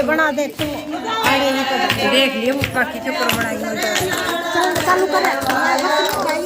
बना दे तू आगे ही तो देख लिए वो काकी के ऊपर बनाई चल चालू कर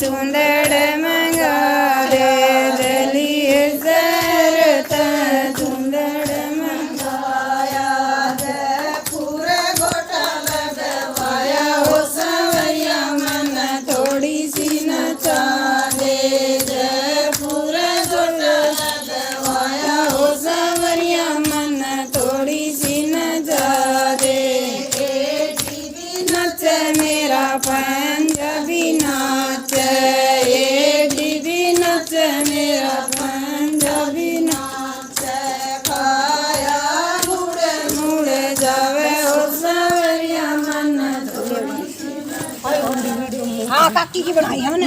चुंदड़ मंगा दे दलिए सरता चुंदड़ मंगाया दे पूरे गोटा लगवाया हो सवैया मन थोड़ी सी नचा दे पूरे गोटा लगवाया हो सवैया मन थोड़ी सी नचा दे नच मेरा पंजाबी नाच ये दीदी नाच मेरा पंजाबी नाच खाया मुड़े मुड़े जावे ओ सवरिया मन थोड़ी हाँ काकी की बनाई हमने